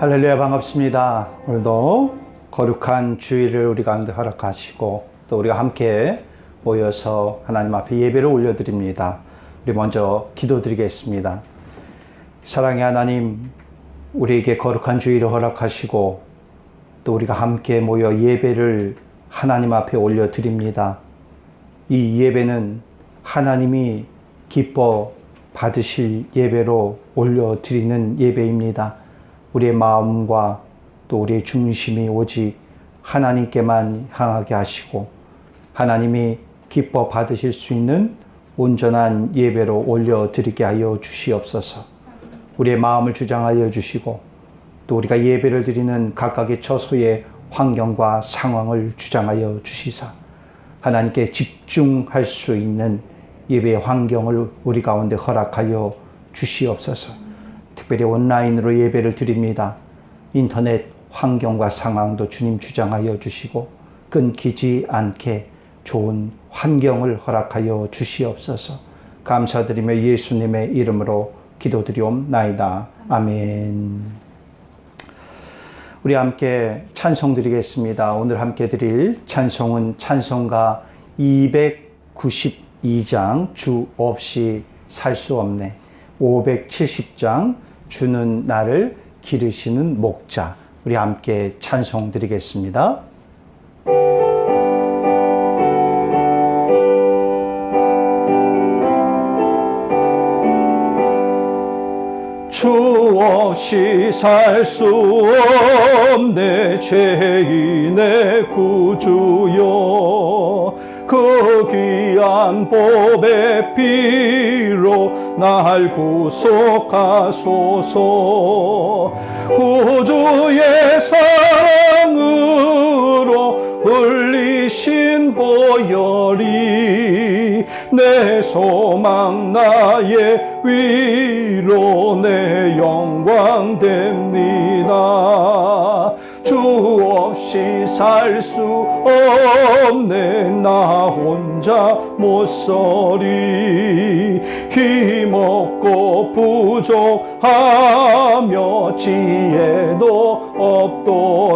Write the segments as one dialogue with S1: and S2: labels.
S1: 할렐루야, 반갑습니다. 오늘도 거룩한 주일을 우리 가운데 허락하시고 또 우리가 함께 모여서 하나님 앞에 예배를 올려드립니다. 우리 먼저 기도드리겠습니다. 사랑의 하나님, 우리에게 거룩한 주일을 허락하시고 또 우리가 함께 모여 예배를 하나님 앞에 올려드립니다. 이 예배는 하나님이 기뻐 받으실 예배로 올려드리는 예배입니다. 우리의 마음과 또 우리의 중심이 오직 하나님께만 향하게 하시고 하나님이 기뻐 받으실 수 있는 온전한 예배로 올려드리게 하여 주시옵소서. 우리의 마음을 주장하여 주시고 또 우리가 예배를 드리는 각각의 처소의 환경과 상황을 주장하여 주시사 하나님께 집중할 수 있는 예배의 환경을 우리 가운데 허락하여 주시옵소서. 특별히 온라인으로 예배를 드립니다. 인터넷 환경과 상황도 주님 주장하여 주시고 끊기지 않게 좋은 환경을 허락하여 주시옵소서. 감사드리며 예수님의 이름으로 기도드리옵나이다. 아멘. 우리 함께 찬송 드리겠습니다. 오늘 함께 드릴 찬송은 찬송가 292장 주 없이 살 수 없네, 570장 주는 나를 기르시는 목자. 우리 함께 찬송 드리겠습니다. 주 없이 살 수 없네, 죄인의 구주여. 그 귀한 보배 피로 날 구속하소서. 구주의 사랑으로 흘리신 보혈이 내 소망 나의 위로 내 영광 됩니다. 주 없이 살 수 없네, 나 혼자 못 서리. 힘없고 부족하며 지혜도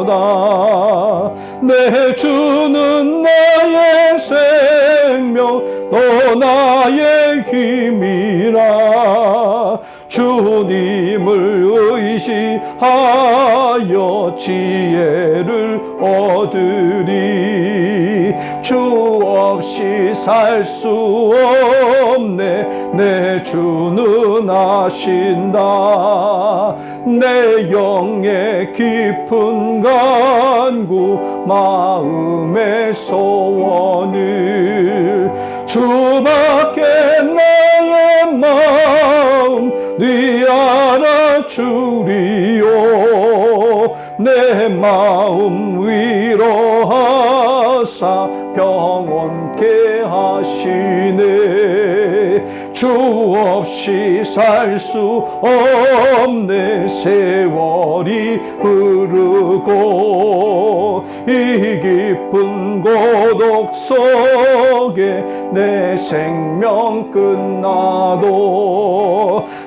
S1: 없도다. 내 주는 나의 생명, 너 나의 힘이라. 주님을 의지하여 지혜를 얻으리. 주 없이 살 수 없네, 내 주는 아신다. 내 영의 깊은 간구, 마음의 소원을 주밖에 나의 마음 네 알아주리요. 내 마음 위로하사 평온케 하시네. 주 없이 살 수 없네, 세월이 흐르고 이 깊은 고독 속에 내 생명 끝나도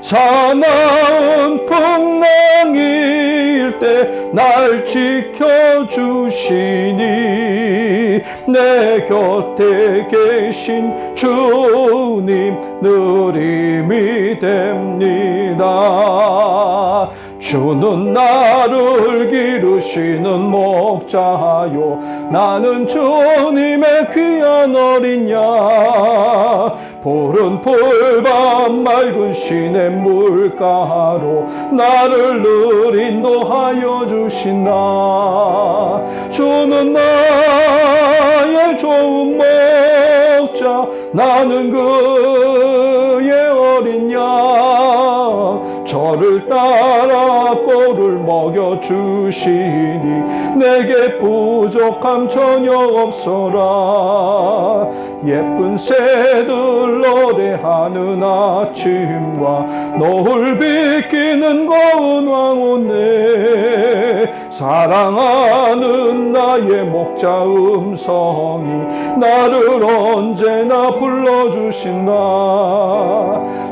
S1: 사나운 풍랑일 때 날 지켜주시니 내 곁에 계신 주님 늘 힘이 됩니다. 주는 나를 기르시는 목자요, 나는 주님의 귀한 어린 양. 푸른 풀밭 맑은 시냇 물가로 나를 늘 인도하여 주신다. 주는 나의 좋은 목자, 나는 그의 어린 양. 저를 따라 꼴을 먹여주시니 내게 부족함 전혀 없어라. 예쁜 새들 노래하는 아침과 노을 비키는 고운 황혼에 사랑하는 나의 목자 음성이 나를 언제나 불러주신다.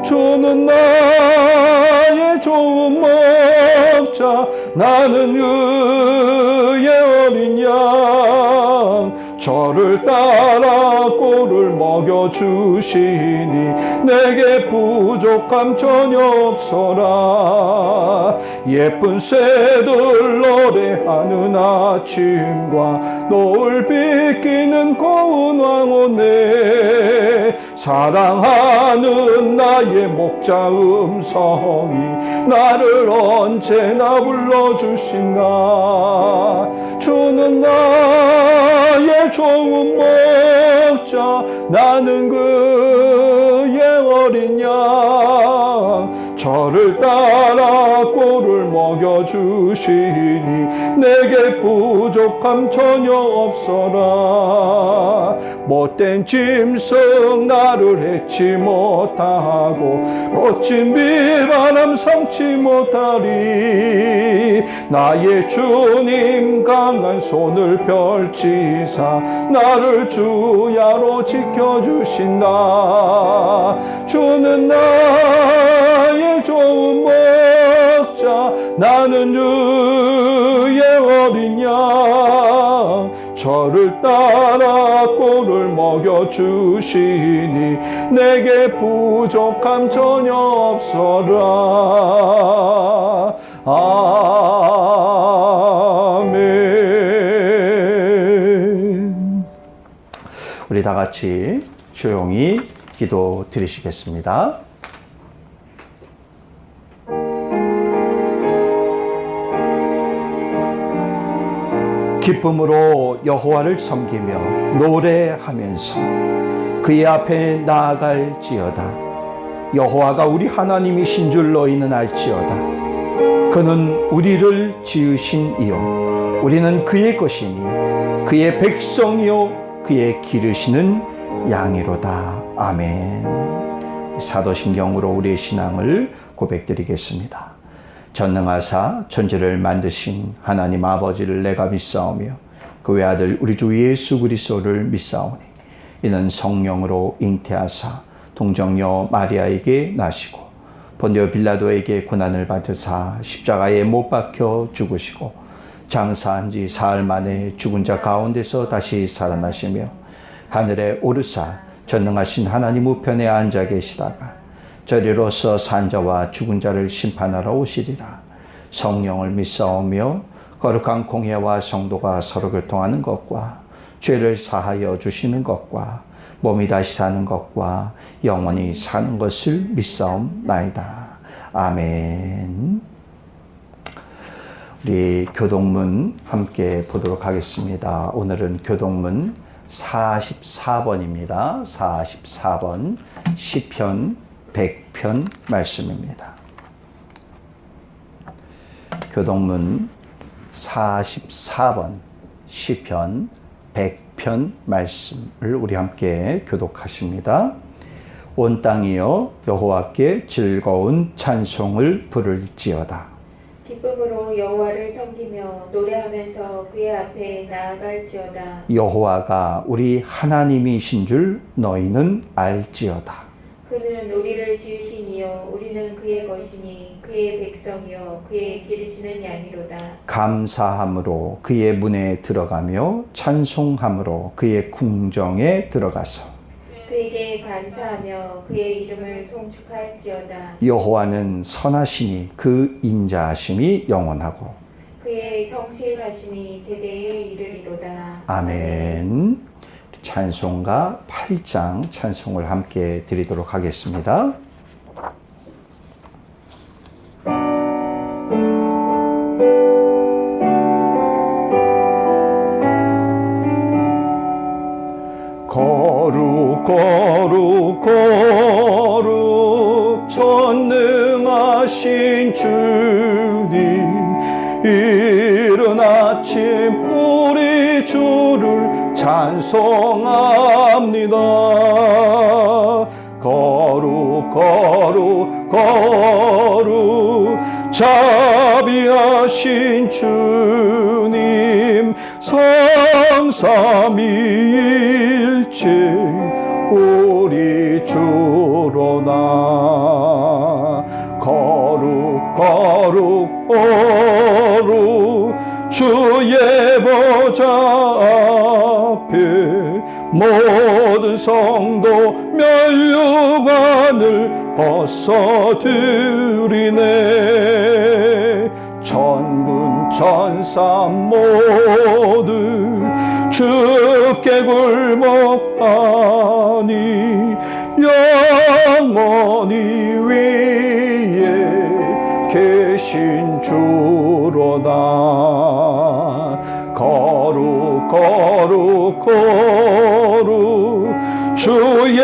S1: 주는 나의 좋은 목자, 나는 그의 어린 양. 저를 따라 꼴을 먹여주시니 내게 부족함 전혀 없어라. 예쁜 새들 노래하는 아침과 노을 비끼는 고운 황혼에 사랑하는 나의 목자 음성이 나를 언제나 불러주신다. 주는 나의 좋은 목자, 나는 그의 어린 양. 저를 따라 꼴을 먹여주시니 내게 부족함 전혀 없어라. 못된 짐승 나를 해치 못하고 멋진 비바람 삼지 못하리. 나의 주님 강한 손을 펼치사 나를 주야로 지켜주신다. 주는 나의 좋은 목자, 나는 주의 어린 양. 저를 따라 꼴을 먹여주시니 내게 부족함 전혀 없어라. 아멘. 우리 다 같이 조용히 기도 드리시겠습니다. 기쁨으로 여호와를 섬기며 노래하면서 그의 앞에 나아갈지어다. 여호와가 우리 하나님이신 줄 너희는 알지어다. 그는 우리를 지으신 이요 우리는 그의 것이니 그의 백성이요 그의 기르시는 양이로다. 아멘. 사도신경으로 우리의 신앙을 고백드리겠습니다. 전능하사 천지를 만드신 하나님 아버지를 내가 믿사오며 그 외아들 우리 주 예수 그리스도를 믿사오니 이는 성령으로 잉태하사 동정녀 마리아에게 나시고 본디오 빌라도에게 고난을 받으사 십자가에 못 박혀 죽으시고 장사한 지 사흘 만에 죽은 자 가운데서 다시 살아나시며 하늘에 오르사 전능하신 하나님 우편에 앉아 계시다가 저리로서 산자와 죽은 자를 심판하러 오시리라. 성령을 믿사오며 거룩한 공회와 성도가 서로 교통하는 것과 죄를 사하여 주시는 것과 몸이 다시 사는 것과 영원히 사는 것을 믿사옵나이다. 아멘. 우리 교동문 함께 보도록 하겠습니다. 오늘은 교동문 44번입니다. 44번 시편 100편 말씀입니다. 교동문 44번 시편 100편 말씀을 우리 함께 교독하십니다. 온 땅이여 여호와께 즐거운 찬송을 부를지어다.
S2: 기쁨으로 여호와를 섬기며 노래하면서 그의 앞에 나아갈지어다.
S1: 여호와가 우리 하나님이신 줄 너희는 알지어다.
S2: 그는 우리를 지으신 이요 우리는 그의 것이니 그의 백성이요 그의 기르시는 양이로다.
S1: 감사함으로 그의 문에 들어가며 찬송함으로 그의 궁정에 들어가서
S2: 그에게 감사하며 그의 이름을 송축할지어다.
S1: 여호와는 선하시니 그 인자하심이 영원하고
S2: 그의 성실하심이 대대에 이르리로다.
S1: 아멘. 찬송가 8장 찬송을 함께 드리도록 하겠습니다. 거룩 거룩 거룩 전능하신 주님, 이른 아침 우리 주를 찬송합니다. 거룩 거룩 거룩 자비하신 주님 성삼위일체 우리 주로나 거룩 거룩 거룩 주의 보좌 앞에 모든 성도 면류관을 벗어드리네. 천군 천사 모두 주께 굴복하니 영원히 위에 계신 주로다. 거룩 거룩 거룩 주의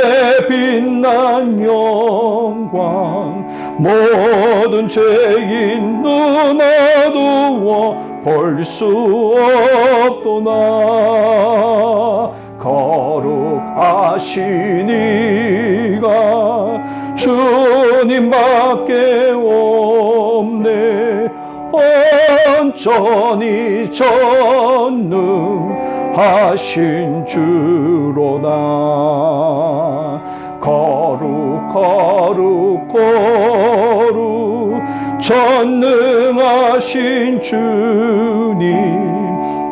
S1: 빛난 영광 모든 죄인 눈 어두워 볼 수 없도다. 거룩하시니가 주님밖에 없네. 온전히 전능하신 주로다. 거룩 거룩 거룩 전능하신 주님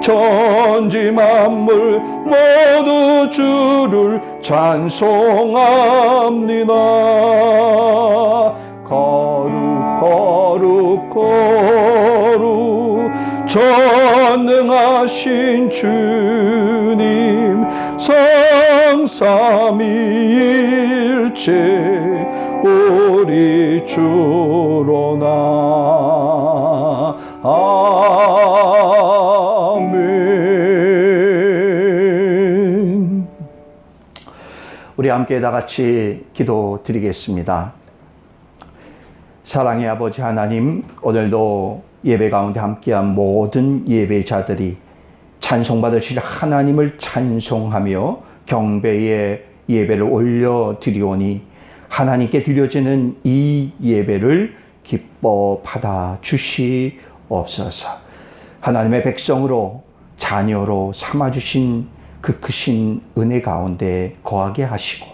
S1: 천지 만물 모두 주를 찬송합니다. 거룩 거룩 거룩 전능하신 주님 성삼위일체 우리 주로나. 아멘. 우리 함께 다 같이 기도드리겠습니다. 사랑의 아버지 하나님, 오늘도 예배 가운데 함께한 모든 예배자들이 찬송받으실 하나님을 찬송하며 경배의 예배를 올려드리오니 하나님께 드려지는 이 예배를 기뻐 받아 주시옵소서. 하나님의 백성으로 자녀로 삼아주신 그 크신 은혜 가운데 거하게 하시고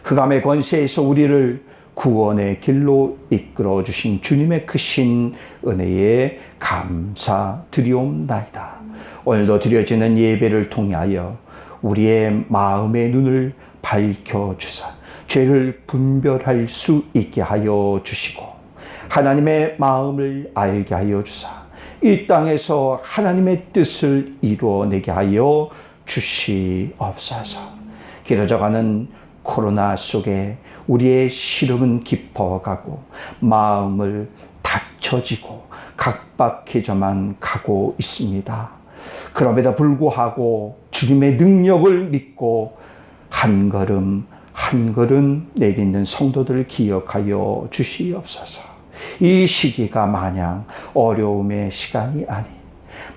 S1: 흑암의 권세에서 우리를 구원의 길로 이끌어 주신 주님의 크신 은혜에 감사드리옵나이다. 오늘도 드려지는 예배를 통하여 우리의 마음의 눈을 밝혀주사 죄를 분별할 수 있게 하여 주시고 하나님의 마음을 알게 하여 주사 이 땅에서 하나님의 뜻을 이루어내게 하여 주시옵소서. 길어져가는 코로나 속에 우리의 시름은 깊어가고 마음을 닫혀지고 각박해져만 가고 있습니다. 그럼에도 불구하고 주님의 능력을 믿고 한 걸음 한 걸음 내딛는 성도들을 기억하여 주시옵소서. 이 시기가 마냥 어려움의 시간이 아닌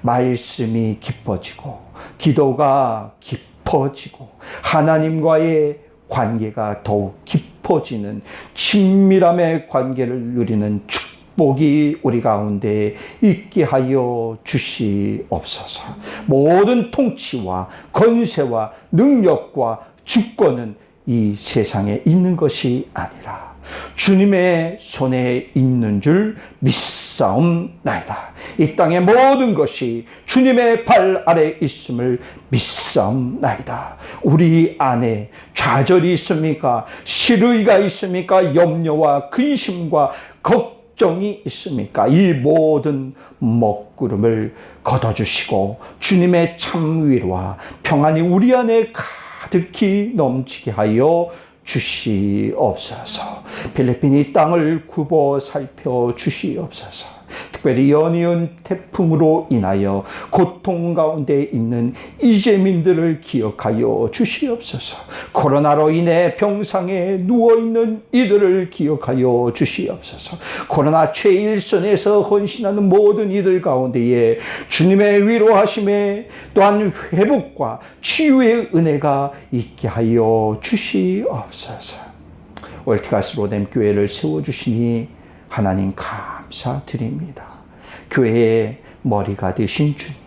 S1: 말씀이 깊어지고 기도가 깊어지고 하나님과의 관계가 더욱 깊어지는 친밀함의 관계를 누리는 축복이 우리 가운데 있게 하여 주시옵소서. 모든 통치와 권세와 능력과 주권은 이 세상에 있는 것이 아니라 주님의 손에 있는 줄 믿사옵나이다. 이 땅의 모든 것이 주님의 발 아래 있음을 믿사옵나이다. 우리 안에 좌절이 있습니까? 실의가 있습니까? 염려와 근심과 걱정이 있습니까? 이 모든 먹구름을 걷어주시고 주님의 참 위로와 평안이 우리 안에 가득히 넘치게 하여 주시옵소서. 필리핀 이 땅을 굽어 살펴 주시옵소서. 특별히 연이은 태풍으로 인하여 고통 가운데 있는 이재민들을 기억하여 주시옵소서. 코로나로 인해 병상에 누워있는 이들을 기억하여 주시옵소서. 코로나 최일선에서 헌신하는 모든 이들 가운데에 주님의 위로하심에 또한 회복과 치유의 은혜가 있게 하여 주시옵소서. 올티가스 로뎀 교회를 세워주시니 하나님 감사합니다. 감사드립니다. 교회의 머리가 되신 주님,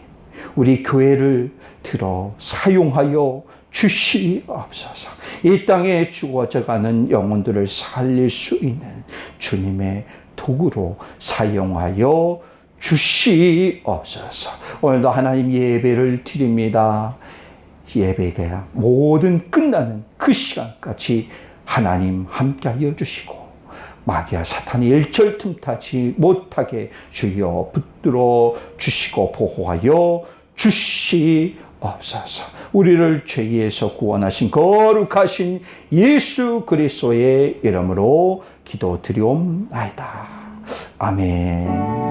S1: 우리 교회를 들어 사용하여 주시옵소서. 이 땅에 죽어져가는 영혼들을 살릴 수 있는 주님의 도구로 사용하여 주시옵소서. 오늘도 하나님 예배를 드립니다. 예배가 모든 끝나는 그 시간까지 하나님 함께하여 주시고 마귀와 사탄이 일절 틈타지 못하게 주여 붙들어 주시고 보호하여 주시옵소서. 우리를 죄에서 구원하신 거룩하신 예수 그리스도의 이름으로 기도드리옵나이다. 아멘.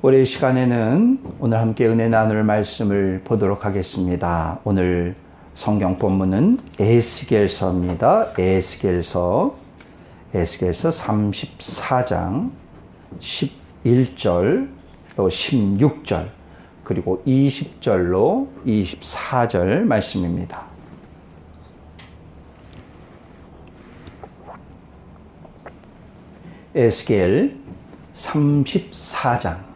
S1: 올해 시간에는 오늘 함께 은혜 나눌 말씀을 보도록 하겠습니다. 오늘 성경 본문은 에스겔서입니다. 에스겔서 34장 11절 또 16절 그리고 20절로 24절 말씀입니다. 에스겔 34장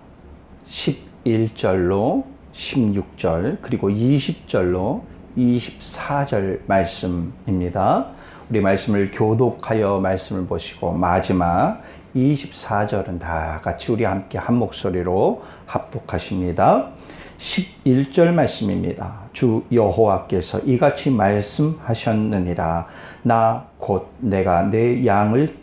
S1: 11절로 16절 그리고 20절로 24절 말씀입니다. 우리 말씀을 교독하여 말씀을 보시고 마지막 24절은 다 같이 우리 함께 한 목소리로 합독하십니다. 11절 말씀입니다. 주 여호와께서 이같이 말씀하셨느니라. 나 곧 내가 내 양을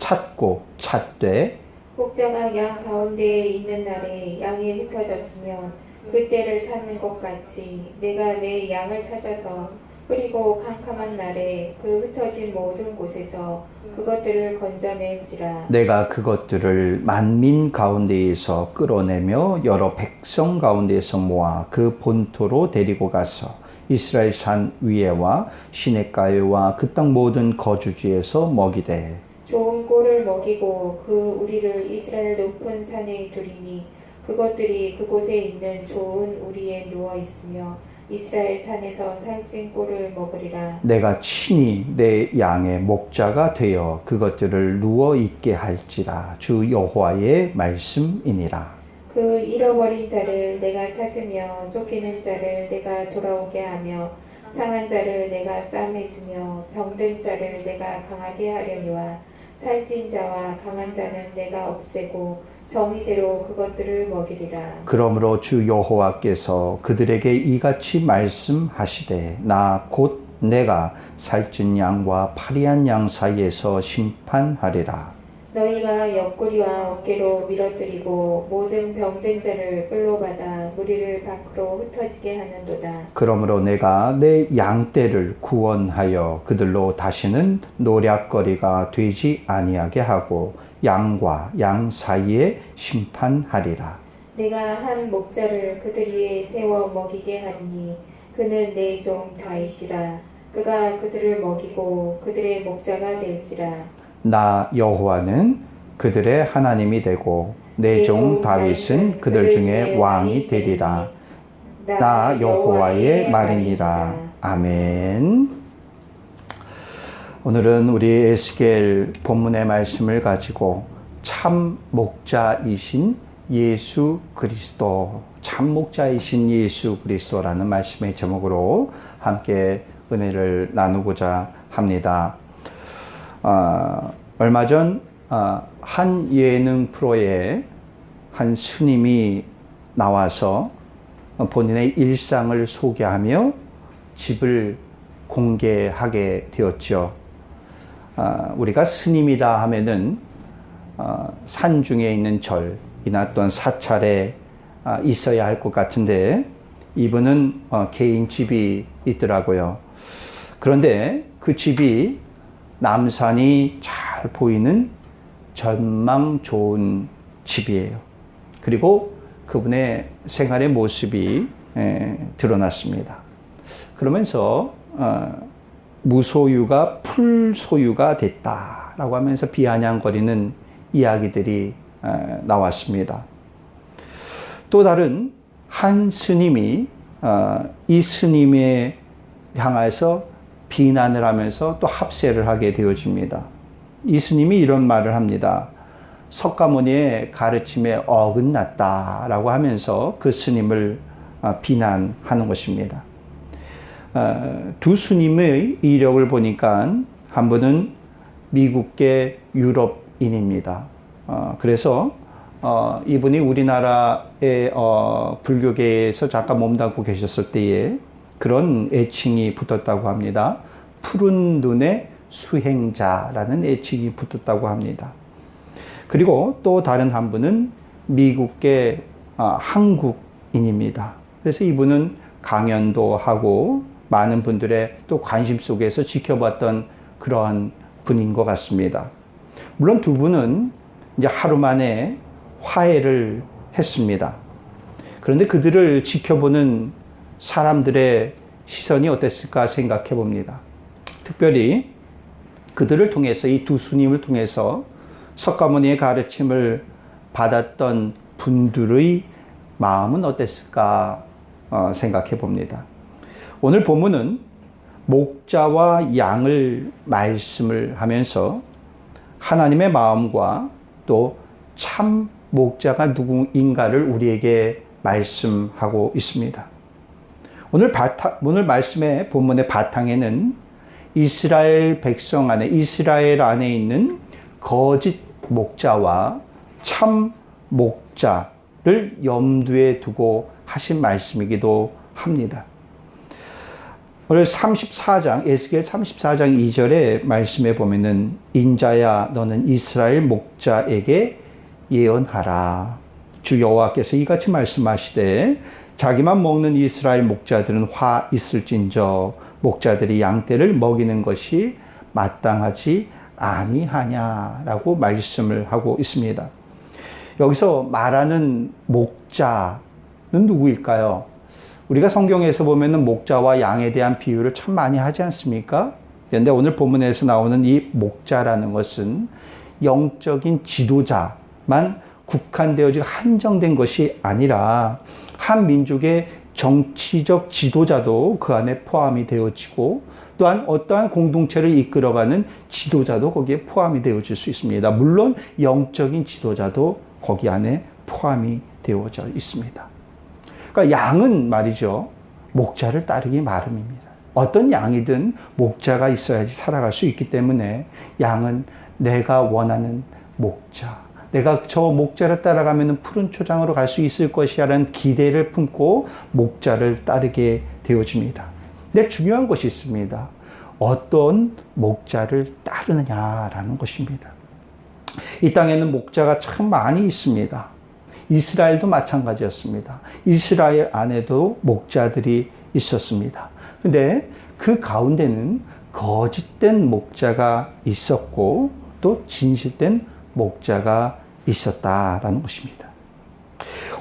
S1: 찾되
S2: 목자가 양 가운데에 있는 날에 양이 흩어졌으면 그때를 찾는 것 같이 내가 내 양을 찾아서 흐리고 캄캄한 날에 그 흩어진 모든 곳에서 그것들을 건져낼지라.
S1: 내가 그것들을 만민 가운데에서 끌어내며 여러 백성 가운데에서 모아 그 본토로 데리고 가서 이스라엘 산 위에와 시냇가에와 그 땅 모든 거주지에서 먹이되
S2: 좋은 꼴을 먹이고 그 우리를 이스라엘 높은 산에 두리니 그것들이 그곳에 있는 좋은 우리에 누워 있으며 이스라엘 산에서 살찐 꼴을 먹으리라.
S1: 내가 친히 내 양의 목자가 되어 그것들을 누워 있게 할지라. 주 여호와의 말씀이니라.
S2: 그 잃어버린 자를 내가 찾으며 쫓기는 자를 내가 돌아오게 하며 상한 자를 내가 싸매주며 병든 자를 내가 강하게 하려니와 살찐 자와 강한 자는 내가 없애고 정의대로 그것들을 먹이리라.
S1: 그러므로 주 여호와께서 그들에게 이같이 말씀하시되 나 곧 내가 살찐 양과 파리한 양 사이에서 심판하리라.
S2: 너희가 옆구리와 어깨로 밀어뜨리고 모든 병든 자를 뿔로 받아 무리를 밖으로 흩어지게 하는도다.
S1: 그러므로 내가 내 양떼를 구원하여 그들로 다시는 노략거리가 되지 아니하게 하고 양과 양 사이에 심판하리라.
S2: 내가 한 목자를 그들 위에 세워 먹이게 하리니 그는 내 종 다윗이라. 그가 그들을 먹이고 그들의 목자가 될지라.
S1: 나 여호와는 그들의 하나님이 되고 내 종 다윗은 그들 중에 왕이 되리라. 나 여호와의 말이니라. 아멘. 오늘은 우리 에스겔 본문의 말씀을 가지고 참 목자이신 예수 그리스도, 참 목자이신 예수 그리스도라는 말씀의 제목으로 함께 은혜를 나누고자 합니다. 얼마 전 한 예능 프로에 한 스님이 나와서 본인의 일상을 소개하며 집을 공개하게 되었죠. 우리가 스님이다 하면은 산 중에 있는 절이나 또는 사찰에 있어야 할 것 같은데 이분은 개인 집이 있더라고요. 그런데 그 집이 남산이 잘 보이는 전망 좋은 집이에요. 그리고 그분의 생활의 모습이 드러났습니다. 그러면서 무소유가 풀소유가 됐다라고 하면서 비아냥거리는 이야기들이 나왔습니다. 또 다른 한 스님이 이 스님에 향해서 비난을 하면서 또 합세를 하게 되어집니다. 이 스님이 이런 말을 합니다. 석가모니의 가르침에 어긋났다라고 하면서 그 스님을 비난하는 것입니다. 두 스님의 이력을 보니까 한 분은 미국계 유럽인입니다. 그래서 이분이 우리나라의 불교계에서 잠깐 몸담고 계셨을 때에 그런 애칭이 붙었다고 합니다. 푸른 눈의 수행자라는 애칭이 붙었다고 합니다. 그리고 또 다른 한 분은 미국계 한국인입니다. 그래서 이분은 강연도 하고 많은 분들의 또 관심 속에서 지켜봤던 그러한 분인 것 같습니다. 물론 두 분은 이제 하루 만에 화해를 했습니다. 그런데 그들을 지켜보는 사람들의 시선이 어땠을까 생각해 봅니다. 특별히 그들을 통해서 이 두 스님을 통해서 석가모니의 가르침을 받았던 분들의 마음은 어땠을까 생각해 봅니다. 오늘 본문은 목자와 양을 말씀을 하면서 하나님의 마음과 또 참 목자가 누구인가를 우리에게 말씀하고 있습니다. 오늘 말씀의 본문의 바탕에는 이스라엘 백성 안에, 이스라엘 안에 있는 거짓 목자와 참 목자를 염두에 두고 하신 말씀이기도 합니다. 오늘 34장, 에스겔 34장 2절의 말씀에 보면은 인자야 너는 이스라엘 목자에게 예언하라. 주 여호와께서 이같이 말씀하시되 자기만 먹는 이스라엘 목자들은 화 있을진저 목자들이 양떼를 먹이는 것이 마땅하지 아니하냐라고 말씀을 하고 있습니다. 여기서 말하는 목자는 누구일까요? 우리가 성경에서 보면은 목자와 양에 대한 비유를 참 많이 하지 않습니까? 그런데 오늘 본문에서 나오는 이 목자라는 것은 영적인 지도자만 국한되어지고 한정된 것이 아니라 한 민족의 정치적 지도자도 그 안에 포함이 되어지고 또한 어떠한 공동체를 이끌어가는 지도자도 거기에 포함이 되어질 수 있습니다. 물론 영적인 지도자도 거기 안에 포함이 되어져 있습니다. 그러니까 양은 말이죠. 목자를 따르기 마련입니다. 어떤 양이든 목자가 있어야지 살아갈 수 있기 때문에 양은 내가 원하는 목자, 내가 저 목자를 따라가면 푸른 초장으로 갈 수 있을 것이라는 기대를 품고 목자를 따르게 되어집니다. 근데 중요한 것이 있습니다. 어떤 목자를 따르느냐라는 것입니다. 이 땅에는 목자가 참 많이 있습니다. 이스라엘도 마찬가지였습니다. 이스라엘 안에도 목자들이 있었습니다. 근데 그 가운데는 거짓된 목자가 있었고 또 진실된 목자가 있었다라는 것입니다.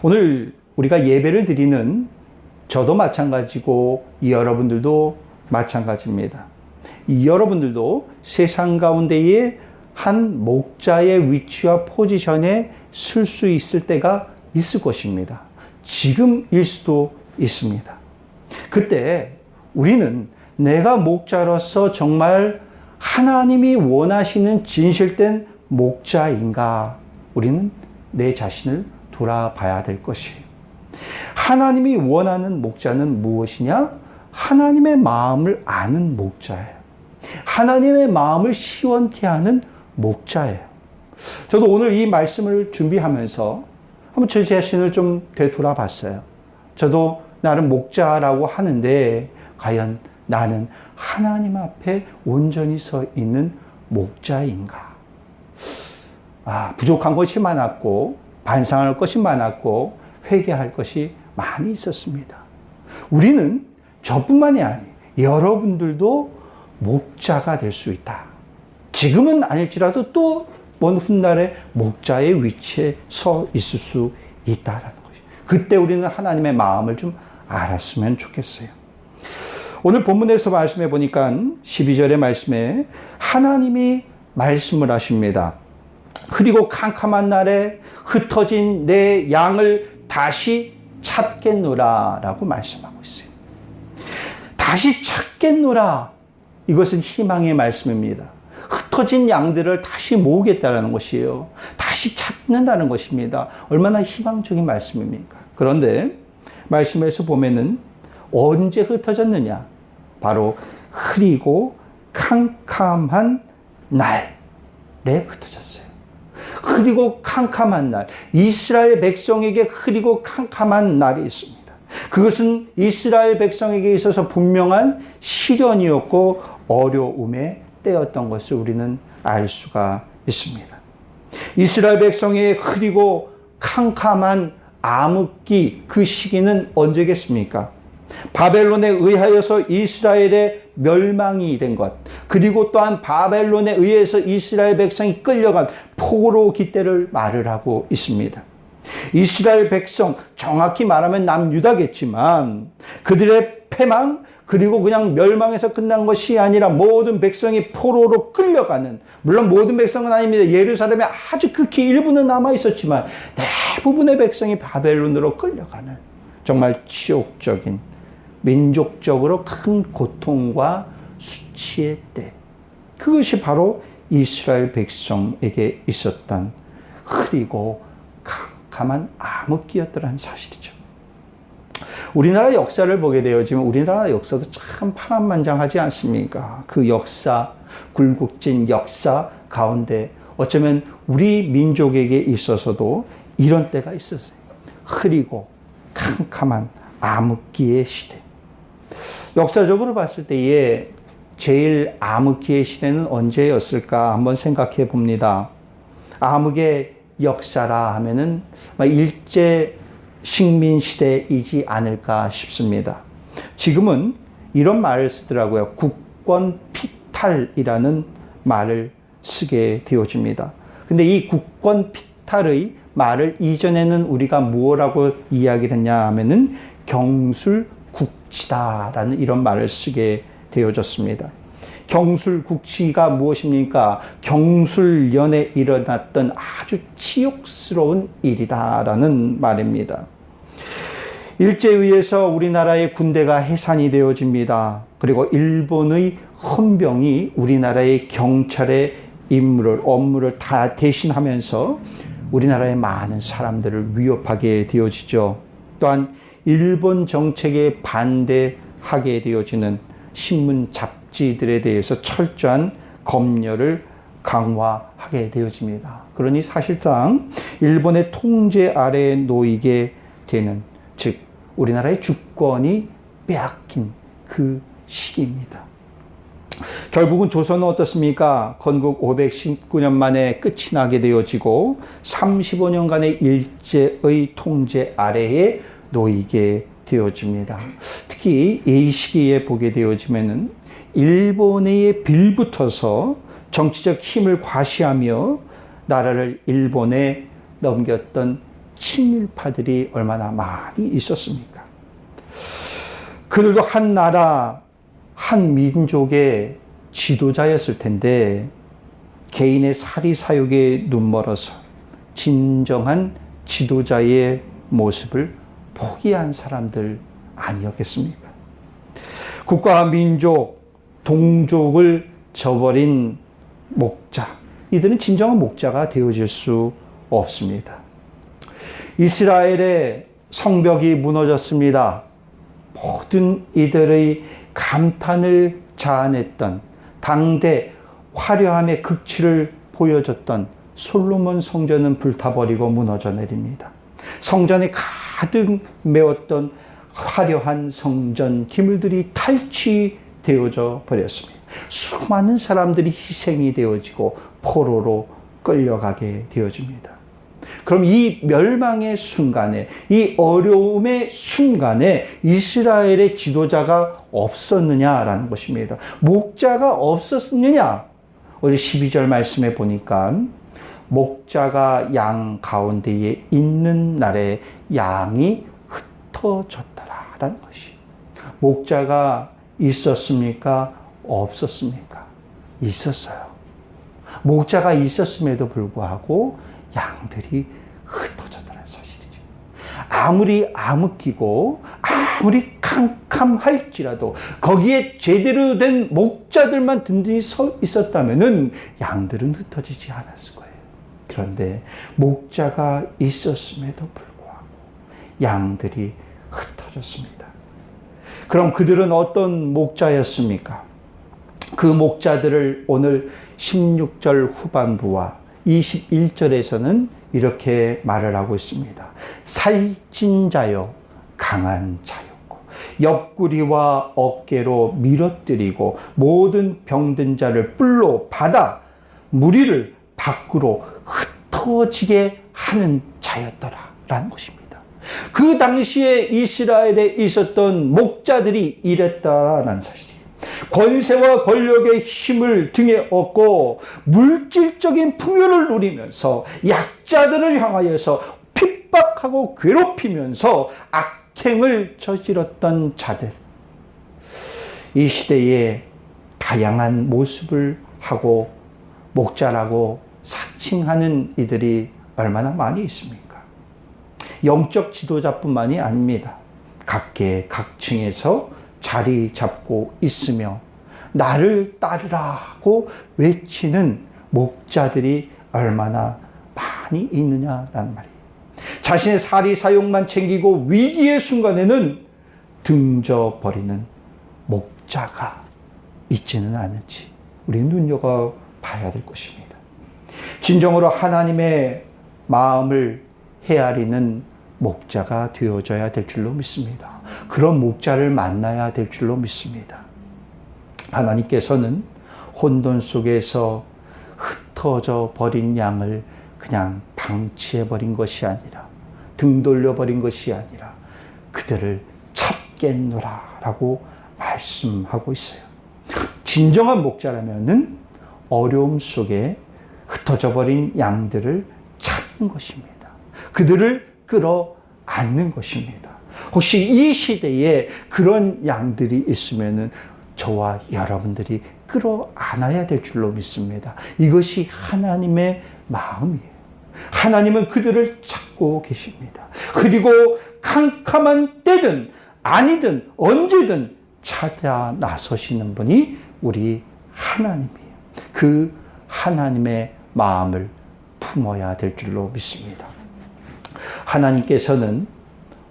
S1: 오늘 우리가 예배를 드리는 저도 마찬가지고 여러분들도 마찬가지입니다. 여러분들도 세상 가운데에 한 목자의 위치와 포지션에 설 수 있을 때가 있을 것입니다. 지금일 수도 있습니다. 그때 우리는 내가 목자로서 정말 하나님이 원하시는 진실된 목자인가? 우리는 내 자신을 돌아봐야 될 것이에요. 하나님이 원하는 목자는 무엇이냐? 하나님의 마음을 아는 목자예요. 하나님의 마음을 시원케 하는 목자예요. 저도 오늘 이 말씀을 준비하면서 한번 제 자신을 좀 되돌아봤어요. 저도 나는 목자라고 하는데 과연 나는 하나님 앞에 온전히 서 있는 목자인가? 부족한 것이 많았고 반성할 것이 많았고 회개할 것이 많이 있었습니다. 우리는 저뿐만이 아니에요. 여러분들도 목자가 될 수 있다. 지금은 아닐지라도 또 먼 훗날에 목자의 위치에 서 있을 수 있다라는 것이죠. 그때 우리는 하나님의 마음을 좀 알았으면 좋겠어요. 오늘 본문에서 말씀해 보니까 12절의 말씀에 하나님이 말씀을 하십니다. 그리고 캄캄한 날에 흩어진 내 양을 다시 찾겠노라 라고 말씀하고 있어요. 다시 찾겠노라. 이것은 희망의 말씀입니다. 흩어진 양들을 다시 모으겠다는 것이에요. 다시 찾는다는 것입니다. 얼마나 희망적인 말씀입니까? 그런데 말씀에서 보면은 언제 흩어졌느냐? 바로 흐리고 캄캄한 날에 흩어졌어요. 흐리고 캄캄한 날. 이스라엘 백성에게 흐리고 캄캄한 날이 있습니다. 그것은 이스라엘 백성에게 있어서 분명한 시련이었고 어려움의 때였던 것을 우리는 알 수가 있습니다. 이스라엘 백성의 흐리고 캄캄한 암흑기, 그 시기는 언제겠습니까? 바벨론에 의하여서 이스라엘의 멸망이 된 것, 그리고 또한 바벨론에 의해서 이스라엘 백성이 끌려간 포로기 때를 말을 하고 있습니다. 이스라엘 백성, 정확히 말하면 남유다겠지만 그들의 패망, 그리고 그냥 멸망해서 끝난 것이 아니라 모든 백성이 포로로 끌려가는, 물론 모든 백성은 아닙니다. 예루살렘에 아주 극히 일부는 남아 있었지만 대부분의 백성이 바벨론으로 끌려가는 정말 치욕적인, 민족적으로 큰 고통과 수치의 때, 그것이 바로 이스라엘 백성에게 있었던 흐리고 캄캄한 암흑기였더라는 사실이죠. 우리나라 역사를 보게 되어지면 우리나라 역사도 참 파란만장하지 않습니까? 그 역사, 굴곡진 역사 가운데 어쩌면 우리 민족에게 있어서도 이런 때가 있었어요. 흐리고 캄캄한 암흑기의 시대. 역사적으로 봤을 때에 제일 암흑기의 시대는 언제였을까 한번 생각해 봅니다. 암흑의 역사라 하면은 일제 식민 시대이지 않을까 싶습니다. 지금은 이런 말을 쓰더라고요. 국권 피탈이라는 말을 쓰게 되어집니다. 근데 이 국권 피탈의 말을 이전에는 우리가 무엇라고 이야기를 했냐 하면은 경술국치다라는 이런 말을 쓰게 되어졌습니다. 경술국치가 무엇입니까? 경술련에 일어났던 아주 치욕스러운 일이다라는 말입니다. 일제에 의해서 우리나라의 군대가 해산이 되어집니다. 그리고 일본의 헌병이 우리나라의 경찰의 업무를 다 대신하면서 우리나라의 많은 사람들을 위협하게 되어지죠. 또한 일본 정책에 반대하게 되어지는 신문 잡지들에 대해서 철저한 검열을 강화하게 되어집니다. 그러니 사실상 일본의 통제 아래에 놓이게 되는, 즉 우리나라의 주권이 빼앗긴 그 시기입니다. 결국은 조선은 어떻습니까? 건국 519년 만에 끝이 나게 되어지고 35년간의 일제의 통제 아래에 놓이게 되어집니다. 특히 이 시기에 보게 되어지면은 일본에 빌붙어서 정치적 힘을 과시하며 나라를 일본에 넘겼던 친일파들이 얼마나 많이 있었습니까? 그들도 한 나라, 한 민족의 지도자였을 텐데 개인의 사리사욕에 눈멀어서 진정한 지도자의 모습을 포기한 사람들 아니었겠습니까? 국가와 민족, 동족을 저버린 목자, 이들은 진정한 목자가 되어질 수 없습니다. 이스라엘의 성벽이 무너졌습니다. 모든 이들의 감탄을 자아냈던, 당대 화려함의 극치를 보여줬던 솔로몬 성전은 불타버리고 무너져 내립니다. 성전에 가득 메웠던 화려한 성전 기물들이 탈취되어져 버렸습니다. 수많은 사람들이 희생이 되어지고 포로로 끌려가게 되어집니다. 그럼 이 멸망의 순간에, 이 어려움의 순간에 이스라엘의 지도자가 없었느냐라는 것입니다. 목자가 없었느냐? 우리 12절 말씀에 보니까 목자가 양 가운데에 있는 날에 양이 흩어졌더라. 라는 것이. 목자가 있었습니까? 없었습니까? 있었어요. 목자가 있었음에도 불구하고 양들이 흩어졌다는 사실이죠. 아무리 암흑기고 아무리 캄캄할지라도 거기에 제대로 된 목자들만 든든히 서 있었다면은 양들은 흩어지지 않았을 거예요. 그런데 목자가 있었음에도 불구하고 양들이 흩어졌습니다. 그럼 그들은 어떤 목자였습니까? 그 목자들을 오늘 16절 후반부와 21절에서는 이렇게 말을 하고 있습니다. 살찐 자요 강한 자였고 옆구리와 어깨로 밀어뜨리고 모든 병든 자를 뿔로 받아 무리를 밖으로 흩어지게 하는 자였더라라는 것입니다. 그 당시에 이스라엘에 있었던 목자들이 이랬다라는 사실이에요. 권세와 권력의 힘을 등에 업고 물질적인 풍요를 누리면서 약자들을 향하여서 핍박하고 괴롭히면서 악행을 저질렀던 자들. 이 시대에 다양한 모습을 하고 목자라고 사칭하는 이들이 얼마나 많이 있습니까? 영적 지도자뿐만이 아닙니다. 각계 각층에서 자리 잡고 있으며 나를 따르라고 외치는 목자들이 얼마나 많이 있느냐라는 말이에요. 자신의 사리 사욕만 챙기고 위기의 순간에는 등져버리는 목자가 있지는 않은지 우리 눈여겨봐야 될 것입니다. 진정으로 하나님의 마음을 헤아리는 목자가 되어져야 될 줄로 믿습니다. 그런 목자를 만나야 될 줄로 믿습니다. 하나님께서는 혼돈 속에서 흩어져 버린 양을 그냥 방치해 버린 것이 아니라 등 돌려 버린 것이 아니라 그들을 찾겠노라 라고 말씀하고 있어요. 진정한 목자라면은 어려움 속에 흩어져 버린 양들을 찾는 것입니다. 그들을 끌어안는 것입니다. 혹시 이 시대에 그런 양들이 있으면은 저와 여러분들이 끌어안아야 될 줄로 믿습니다. 이것이 하나님의 마음이에요. 하나님은 그들을 찾고 계십니다. 그리고 캄캄한 때든 아니든 언제든 찾아 나서시는 분이 우리 하나님이에요. 그 하나님의 마음을 품어야 될 줄로 믿습니다. 하나님께서는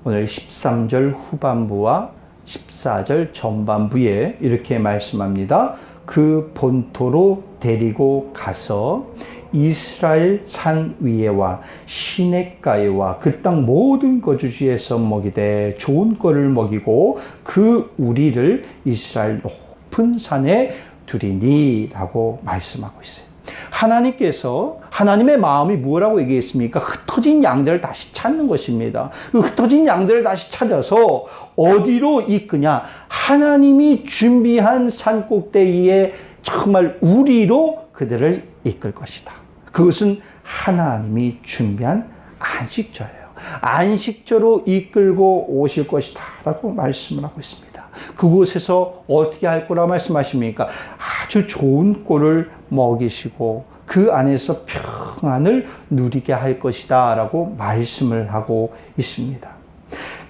S1: 오늘 13절 후반부와 14절 전반부에 이렇게 말씀합니다. 그 본토로 데리고 가서 이스라엘 산 위에와 시냇가에와 그 땅 모든 거주지에서 먹이되 좋은 꼴을 먹이고 그 우리를 이스라엘 높은 산에 두리니 라고 말씀하고 있어요. 하나님께서 하나님의 마음이 뭐라고 얘기했습니까? 흩어진 양들을 다시 찾는 것입니다. 그 흩어진 양들을 다시 찾아서 어디로 이끄냐? 하나님이 준비한 산 꼭대기에 정말 우리로 그들을 이끌 것이다. 그것은 하나님이 준비한 안식처예요. 안식처로 이끌고 오실 것이다 라고 말씀을 하고 있습니다. 그곳에서 어떻게 할 거라 말씀하십니까? 아주 좋은 꼴을 먹이시고 그 안에서 평안을 누리게 할 것이다 라고 말씀을 하고 있습니다.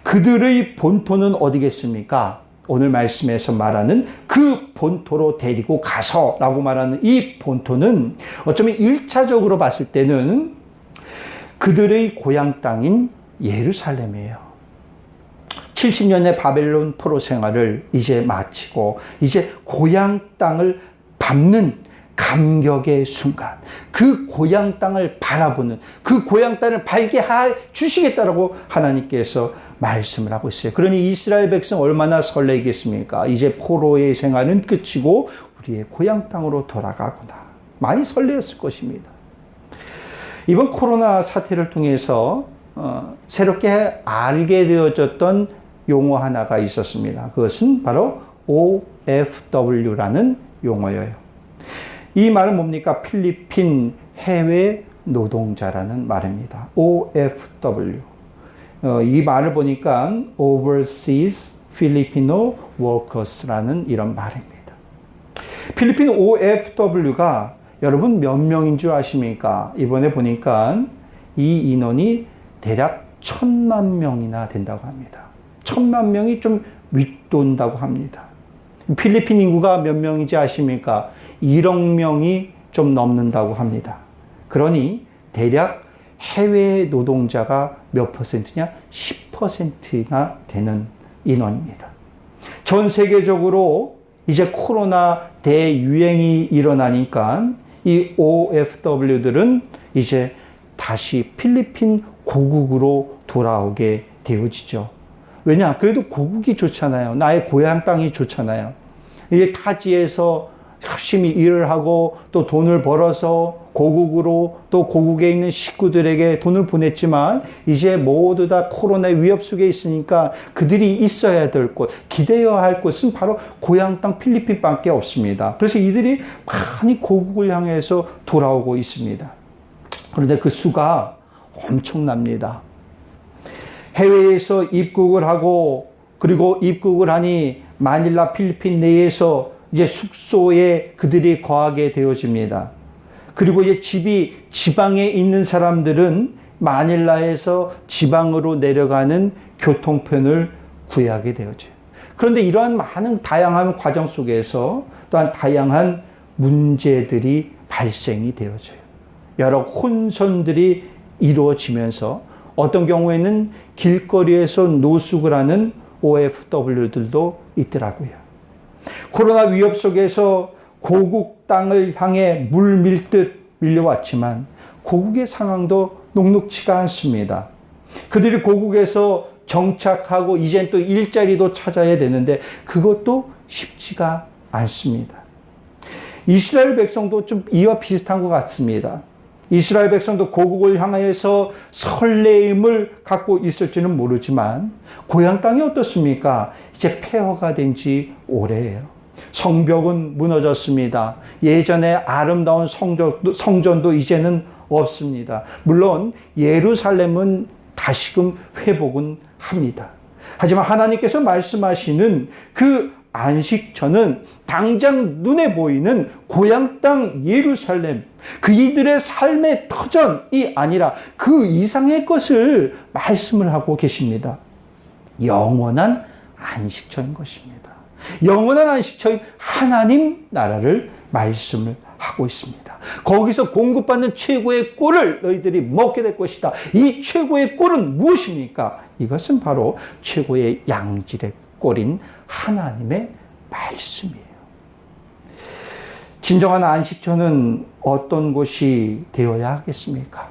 S1: 그들의 본토는 어디겠습니까? 오늘 말씀에서 말하는 그 본토로 데리고 가서 라고 말하는 이 본토는 어쩌면 1차적으로 봤을 때는 그들의 고향 땅인 예루살렘이에요. 70년의 바벨론 포로 생활을 이제 마치고 이제 고향 땅을 밟는 감격의 순간, 그 고향 땅을 바라보는, 그 고향 땅을 발게 주시겠다라고 하나님께서 말씀을 하고 있어요. 그러니 이스라엘 백성 얼마나 설레겠습니까? 이제 포로의 생활은 끝이고 우리의 고향 땅으로 돌아가구나. 많이 설레었을 것입니다. 이번 코로나 사태를 통해서 새롭게 알게 되어졌던 용어 하나가 있었습니다. 그것은 바로 OFW라는 용어예요. 이 말은 뭡니까? 필리핀 해외 노동자라는 말입니다. OFW. 이 말을 보니까 overseas Filipino workers라는 이런 말입니다. 필리핀 OFW가 여러분 몇 명인 줄 아십니까? 이번에 보니까 이 인원이 대략 1,000만 명이나 된다고 합니다. 1,000만 명이 좀 윗돈다고 합니다. 필리핀 인구가 몇 명인지 아십니까? 1억 명이 좀 넘는다고 합니다. 그러니 대략 해외 노동자가 몇 퍼센트냐? 10%나 되는 인원입니다. 전 세계적으로 이제 코로나 대유행이 일어나니까 이 OFW들은 이제 다시 필리핀 고국으로 돌아오게 되어지죠. 왜냐? 그래도 고국이 좋잖아요. 나의 고향 땅이 좋잖아요. 이게 타지에서 열심히 일을 하고 또 돈을 벌어서 고국으로 또 고국에 있는 식구들에게 돈을 보냈지만 이제 모두 다 코로나의 위협 속에 있으니까 그들이 있어야 될 곳, 기대어야 할 곳은 바로 고향 땅 필리핀밖에 없습니다. 그래서 이들이 많이 고국을 향해서 돌아오고 있습니다. 그런데 그 수가 엄청납니다. 해외에서 입국을 하고 그리고 입국을 하니 마닐라 필리핀 내에서 이제 숙소에 그들이 거하게 되어집니다. 그리고 이제 집이 지방에 있는 사람들은 마닐라에서 지방으로 내려가는 교통편을 구하게 되어져요. 그런데 이러한 많은 다양한 과정 속에서 또한 다양한 문제들이 발생이 되어져요. 여러 혼선들이 이루어지면서 어떤 경우에는 길거리에서 노숙을 하는 OFW들도 있더라고요. 코로나 위협 속에서 고국 땅을 향해 물 밀듯 밀려왔지만 고국의 상황도 녹록치가 않습니다. 그들이 고국에서 정착하고 이젠 또 일자리도 찾아야 되는데 그것도 쉽지가 않습니다. 이스라엘 백성도 좀 이와 비슷한 것 같습니다. 이스라엘 백성도 고국을 향해서 설레임을 갖고 있을지는 모르지만 고향 땅이 어떻습니까? 이제 폐허가 된 지 오래예요. 성벽은 무너졌습니다. 예전에 아름다운 성전도 이제는 없습니다. 물론 예루살렘은 다시금 회복은 합니다. 하지만 하나님께서 말씀하시는 그 안식처는 당장 눈에 보이는 고향 땅 예루살렘, 그이들의 삶의 터전이 아니라 그 이상의 것을 말씀을 하고 계십니다. 영원한 안식처인 것입니다. 영원한 안식처인 하나님 나라를 말씀을 하고 있습니다. 거기서 공급받는 최고의 꼴을 너희들이 먹게 될 것이다. 이 최고의 꼴은 무엇입니까? 이것은 바로 최고의 양질의 꼴인 하나님의 말씀이에요. 진정한 안식처는 어떤 곳이 되어야 하겠습니까?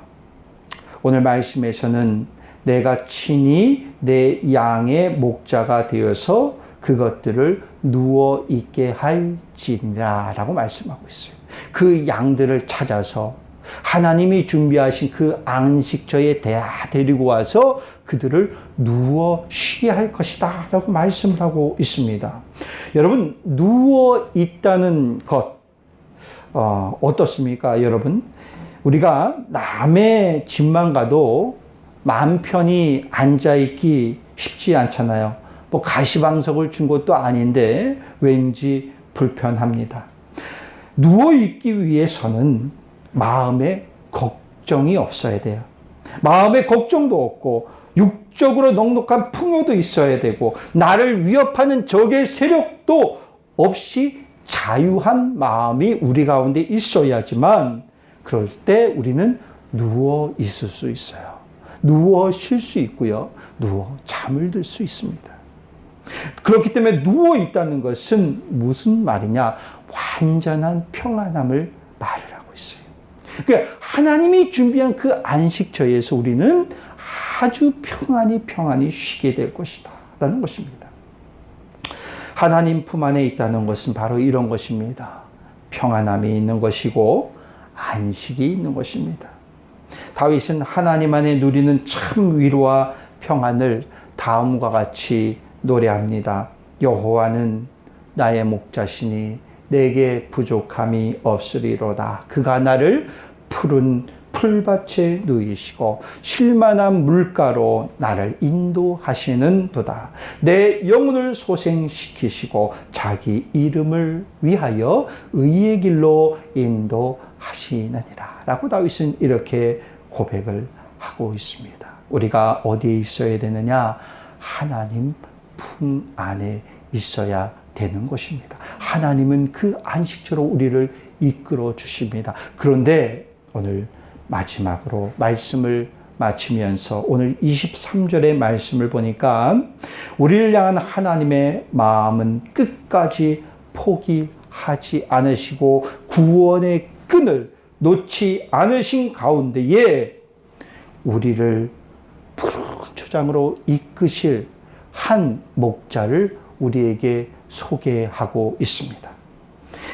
S1: 오늘 말씀에서는 내가 친히 내 양의 목자가 되어서 그것들을 누워 있게 할지니라 라고 말씀하고 있어요. 그 양들을 찾아서 하나님이 준비하신 그 안식처에 데리고 와서 그들을 누워 쉬게 할 것이다 라고 말씀을 하고 있습니다. 여러분, 누워 있다는 것 어떻습니까? 여러분, 우리가 남의 집만 가도 마음 편히 앉아있기 쉽지 않잖아요. 뭐 가시방석을 준 것도 아닌데 왠지 불편합니다. 누워있기 위해서는 마음에 걱정이 없어야 돼요. 마음에 걱정도 없고 육적으로 넉넉한 풍요도 있어야 되고 나를 위협하는 적의 세력도 없이 자유한 마음이 우리 가운데 있어야지만 그럴 때 우리는 누워 있을 수 있어요. 누워 쉴 수 있고요. 누워 잠을 들 수 있습니다. 그렇기 때문에 누워 있다는 것은 무슨 말이냐? 완전한 평안함을 말을 하고 있어요. 그러니까 하나님이 준비한 그 안식처에서 우리는 아주 평안히 쉬게 될 것이다 라는 것입니다. 하나님 품 안에 있다는 것은 바로 이런 것입니다. 평안함이 있는 것이고 안식이 있는 것입니다. 다윗은 하나님 안에 누리는 참 위로와 평안을 다음과 같이 노래합니다. 여호와는 나의 목자시니 내게 부족함이 없으리로다. 그가 나를 푸른 풀밭에 누이시고 쉴만한 물가로 나를 인도하시는 도다. 내 영혼을 소생시키시고 자기 이름을 위하여 의의 길로 인도하시느니라 라고 다윗은 이렇게 고백을 하고 있습니다. 우리가 어디에 있어야 되느냐? 하나님 품 안에 있어야 되는 것입니다. 하나님은 그 안식처로 우리를 이끌어 주십니다. 그런데 오늘 마지막으로 말씀을 마치면서 오늘 23절의 말씀을 보니까 우리를 향한 하나님의 마음은 끝까지 포기하지 않으시고 구원의 끈을 놓지 않으신 가운데에 우리를 푸른 초장으로 이끄실 한 목자를 우리에게 소개하고 있습니다.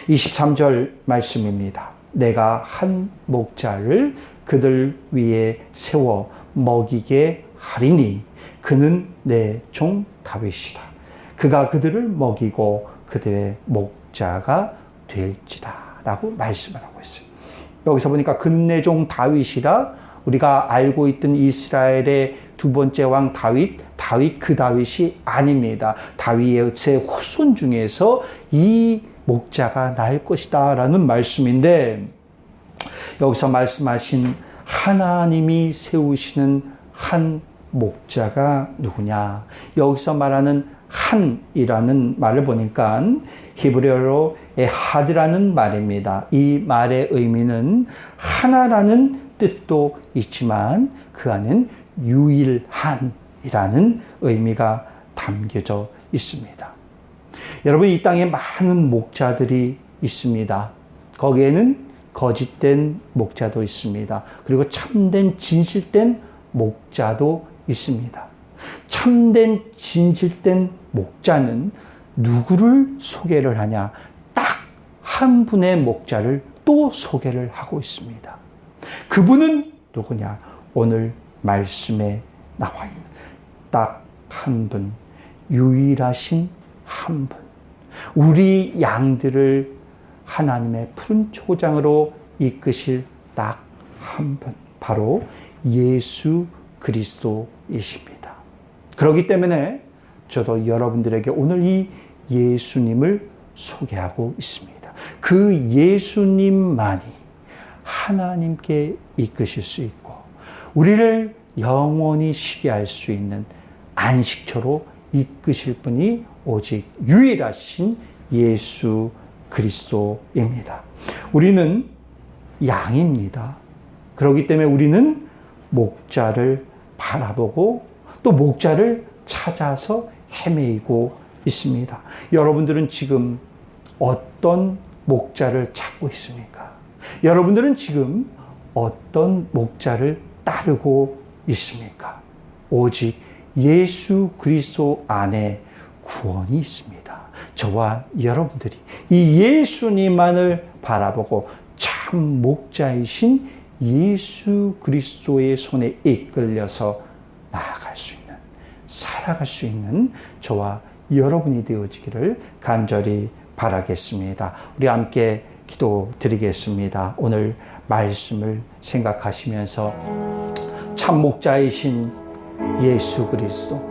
S1: 23절 말씀입니다. 내가 한 목자를 그들 위에 세워 먹이게 하리니 그는 내 종 다윗이다. 그가 그들을 먹이고 그들의 목자가 될지다 라고 말씀을 하고 있어요. 여기서 보니까 그는 내 종 다윗이라 우리가 알고 있던 이스라엘의 두 번째 왕 다윗 그 다윗이 아닙니다. 다윗의 후손 중에서 이 목자가 날 것이다 라는 말씀인데 여기서 말씀하신 하나님이 세우시는 한 목자가 누구냐? 여기서 말하는 한이라는 말을 보니까 히브리어로 에하드라는 말입니다. 이 말의 의미는 하나라는 뜻도 있지만 그 안엔 유일한이라는 의미가 담겨져 있습니다. 여러분, 이 땅에 많은 목자들이 있습니다. 거기에는 거짓된 목자도 있습니다. 그리고 참된 진실된 목자도 있습니다. 참된 진실된 목자는 누구를 소개를 하냐? 딱 한 분의 목자를 또 소개를 하고 있습니다. 그분은 누구냐? 오늘 말씀에 나와 있는 딱 한 분, 유일하신 한 분. 우리 양들을 하나님의 푸른 초장으로 이끄실 딱 한 분, 바로 예수 그리스도이십니다. 그렇기 때문에 저도 여러분들에게 오늘 이 예수님을 소개하고 있습니다. 그 예수님만이 하나님께 이끄실 수 있고 우리를 영원히 쉬게 할 수 있는 안식처로 이끄실 분이 오직 유일하신 예수 그리스도입니다. 우리는 양입니다. 그렇기 때문에 우리는 목자를 바라보고 또 목자를 찾아서 헤매이고 있습니다. 여러분들은 지금 어떤 목자를 찾고 있습니까? 여러분들은 지금 어떤 목자를 따르고 있습니까? 오직 예수 그리스도 안에 구원이 있습니다. 저와 여러분들이 이 예수님만을 바라보고 참 목자이신 예수 그리스도의 손에 이끌려서 나아갈 수 있는, 살아갈 수 있는 저와 여러분이 되어지기를 간절히 바라겠습니다. 우리 함께 기도드리겠습니다. 오늘 말씀을 생각하시면서 참 목자이신 예수 그리스도,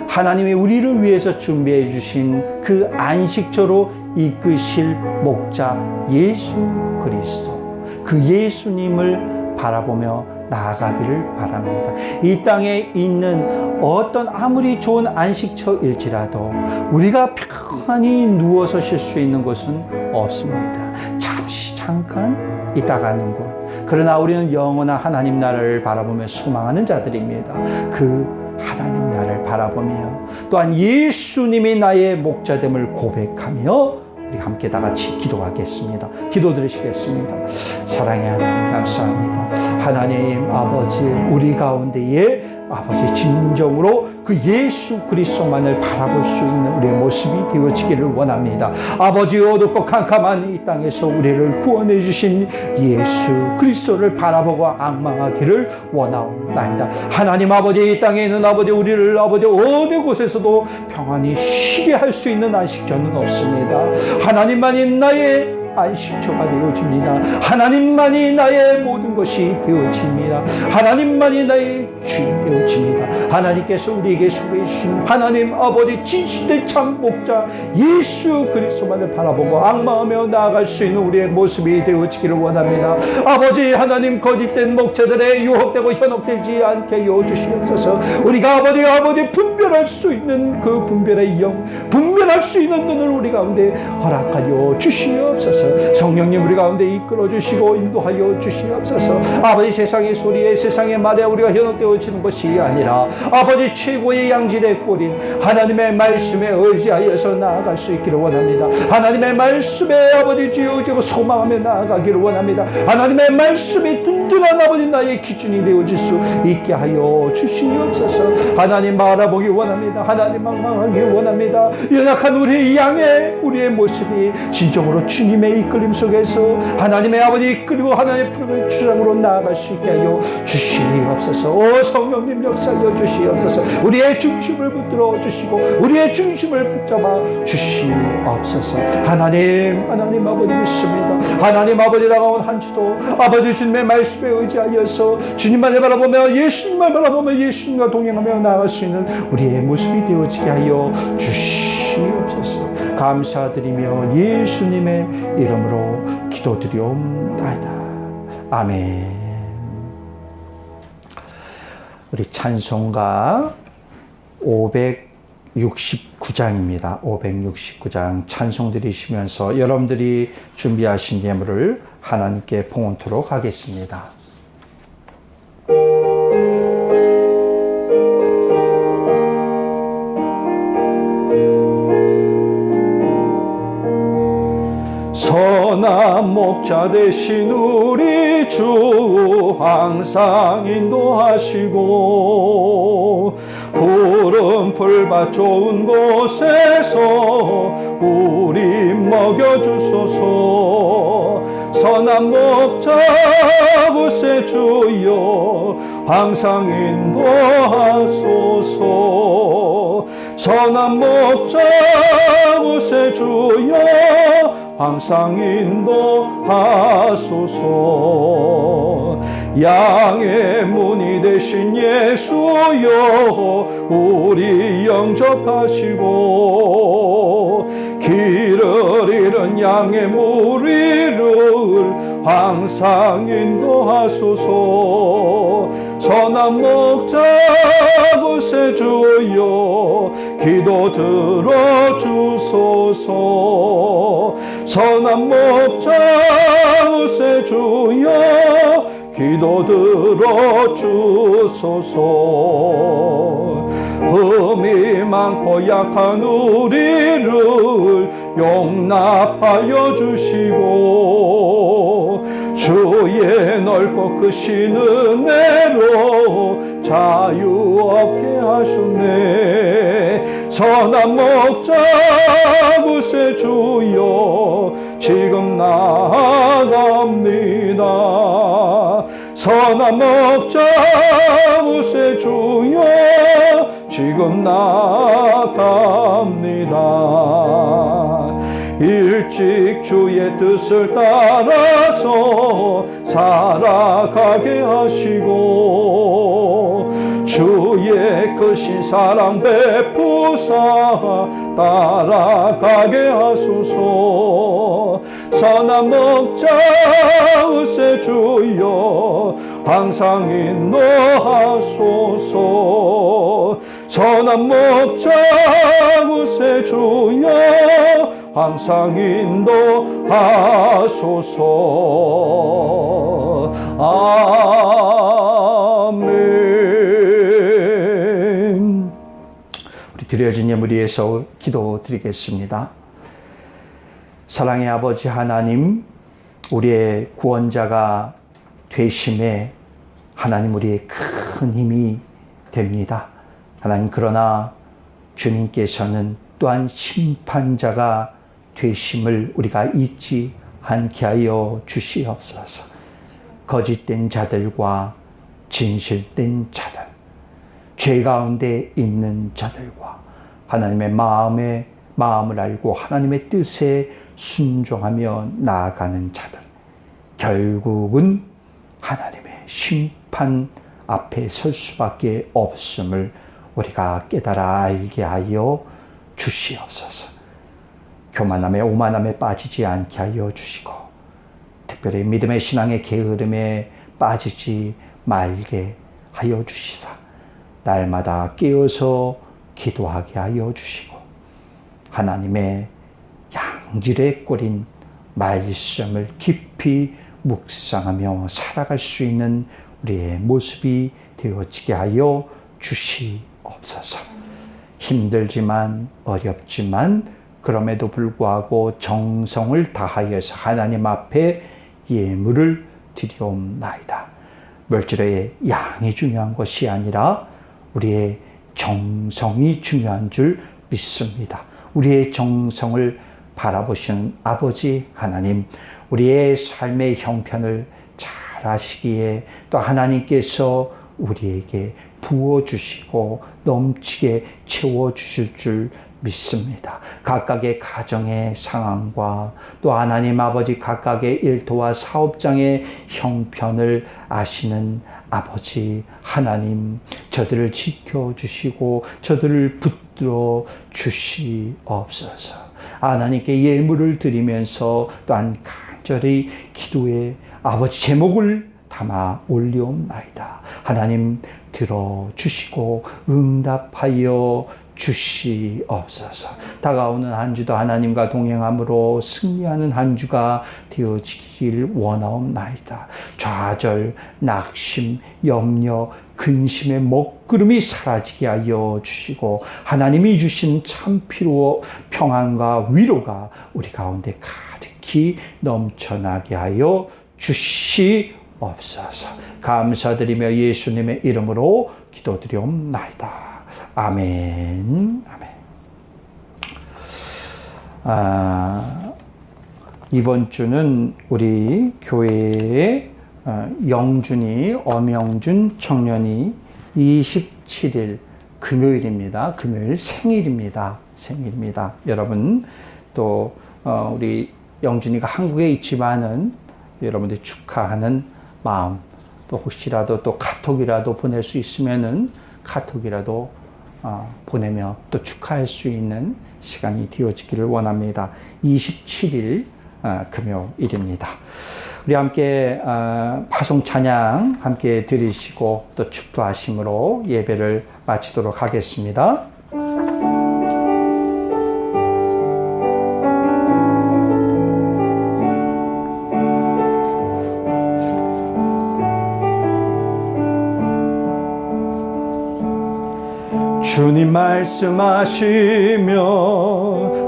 S1: 하나님이 우리를 위해서 준비해 주신 그 안식처로 이끄실 목자 예수 그리스도, 그 예수님을 바라보며 나아가기를 바랍니다. 이 땅에 있는 어떤 아무리 좋은 안식처일지라도 우리가 편안히 누워서 쉴 수 있는 곳은 없습니다. 잠시 잠깐 있다 가는 곳. 그러나 우리는 영원한 하나님 나라를 바라보며 소망하는 자들입니다. 그 하나님 나라를 바라보며 또한 예수님이 나의 목자됨을 고백하며 우리 함께 다 같이 기도하겠습니다. 기도드리시겠습니다. 사랑의 하나님 감사합니다. 하나님 아버지, 우리 가운데에 아버지 진정으로 그 예수 그리스도만을 바라볼 수 있는 우리의 모습이 되어지기를 원합니다. 아버지, 어둡고 캄캄한 이 땅에서 우리를 구원해 주신 예수 그리스도를 바라보고 앙망하기를 원하옵나이다. 하나님 아버지, 이 땅에 있는 아버지 우리를 아버지 어느 곳에서도 평안히 쉬게 할 수 있는 안식처는 없습니다. 하나님만이 나의 안식처가 되어집니다. 하나님만이 나의 모든 것이 되어집니다. 하나님만이 나의 주인 되어집니다. 하나님께서 우리에게 소개해 주신 하나님 아버지 진실된 참 목자 예수 그리스도만을 바라보고 악마하며 나아갈 수 있는 우리의 모습이 되어지기를 원합니다. 아버지 하나님, 거짓된 목자들의 유혹되고 현혹되지 않게 하여 주시옵소서. 우리가 아버지 분별할 수 있는 그 분별의 영, 분별할 수 있는 눈을 우리 가운데 허락하여 주시옵소서. 성령님 우리 가운데 이끌어 주시고 인도하여 주시옵소서. 아버지, 세상의 소리에 세상의 말에 우리가 현혹되어지는 것이 아니라 아버지 최고의 양질의 꼴인 하나님의 말씀에 의지하여서 나아갈 수 있기를 원합니다. 하나님의 말씀에 아버지 주여 소망하며 나아가기를 원합니다. 하나님의 말씀이 든든한 아버지 나의 기준이 되어질 수 있게 하여 주시옵소서. 하나님 바라보기 원합니다. 하나님 망망하기 원합니다. 연약한 우리 양의 우리의 모습이 진정으로 주님의 이끌림 속에서 하나님의 아버지 이끌리고 하나님의 푸른 주장으로 나아갈 수 있게 하여 주시옵소서. 오 성령님 역사하여 주시옵소서. 우리의 중심을 붙들어 주시고 우리의 중심을 붙잡아 주시옵소서. 하나님 아버지 믿습니다. 하나님 아버지 다가온 한 주도 아버지 주님의 말씀에 의지하여서 주님만을 바라보며 예수님만 바라보며 예수님과 동행하며 나아갈 수 있는 우리의 모습이 되어지게 하여 주시옵소서. 감사드리며 예수님의 이름으로 기도드리옵나이다. 아멘. 우리 찬송가 569장입니다. 569장 찬송 드리시면서 여러분들이 준비하신 예물을 하나님께 봉헌토록 하겠습니다. 선한 목자 되신 우리 주 항상 인도하시고 푸른 풀밭 좋은 곳에서 우리 먹여주소서. 선한 목자 구세 주여 항상 인도하소서. 선한 목자 구세 주여 항상 인도하소서. 양의 문이 되신 예수여 우리 영접하시고 길을 잃은 양의 무리를 항상 인도하소서. 선한 목자 구세 주여 기도 들어주소서. 선한 목자 구세 주여 기도 들어주소서. 흠이 많고 약한 우리를 용납하여 주시고 주의 넓고 크신 은혜로 자유 얻게 하셨네. 선한 목자 구세 주여 지금 나아갑니다. 선한 목자 구세 주여 지금 나아갑니다. 일찍 주의 뜻을 따라서 살아가게 하시고 주의 크신 사랑 베푸사 따라가게 하소서. 선한 목자 구세 주여 항상 인도하소서. 선한 목자 구세 주여 항상 인도하소서. 아멘. 우리 드려진 예물 위해서 기도드리겠습니다. 사랑의 아버지 하나님, 우리의 구원자가 되심에 하나님 우리의 큰 힘이 됩니다. 하나님, 그러나 주님께서는 또한 심판자가 되심을 우리가 잊지 않게 하여 주시옵소서. 거짓된 자들과 진실된 자들, 죄 가운데 있는 자들과 하나님의 마음을 알고 하나님의 뜻에 순종하며 나아가는 자들, 결국은 하나님의 심판 앞에 설 수밖에 없음을 우리가 깨달아 알게 하여 주시옵소서. 교만함에 오만함에 빠지지 않게 하여 주시고, 특별히 믿음의 신앙의 게으름에 빠지지 말게 하여 주시사 날마다 깨어서 기도하게 하여 주시고, 하나님의 양질의 꼴인 말씀을 깊이 묵상하며 살아갈 수 있는 우리의 모습이 되어지게 하여 주시옵소서. 힘들지만 어렵지만 그럼에도 불구하고 정성을 다하여서 하나님 앞에 예물을 드리옵나이다. 물질의 양이 중요한 것이 아니라 우리의 정성이 중요한 줄 믿습니다. 우리의 정성을 바라보시는 아버지 하나님, 우리의 삶의 형편을 잘 아시기에 또 하나님께서 우리에게 부어주시고 넘치게 채워주실 줄 믿습니다. 각각의 가정의 상황과 또 하나님 아버지 각각의 일터와 사업장의 형편을 아시는 아버지 하나님, 저들을 지켜주시고 저들을 붙들어 주시옵소서. 하나님께 예물을 드리면서 또한 간절히 기도에 아버지 제목을 담아 올리옵나이다. 하나님 들어주시고 응답하여 주시옵소서. 다가오는 한 주도 하나님과 동행함으로 승리하는 한 주가 되어지길 원하옵나이다. 좌절, 낙심, 염려, 근심의 먹구름이 사라지게 하여 주시고 하나님이 주신 참 평안과 위로가 우리 가운데 가득히 넘쳐나게 하여 주시옵소서. 감사드리며 예수님의 이름으로 기도드리옵나이다. 아멘. 아멘. 이번 주는 우리 교회의 영준이, 엄영준 청년이 27일 금요일입니다. 금요일 생일입니다. 여러분 또 우리 영준이가 한국에 있지만은 여러분들 축하하는 마음, 또 혹시라도 또 카톡이라도 보낼 수 있으면은 카톡이라도 보내며 또 축하할 수 있는 시간이 되어지기를 원합니다. 27일 금요일입니다. 우리 함께 파송 찬양 함께 드리시고 또 축도하심으로 예배를 마치도록 하겠습니다. 주님 말씀하시며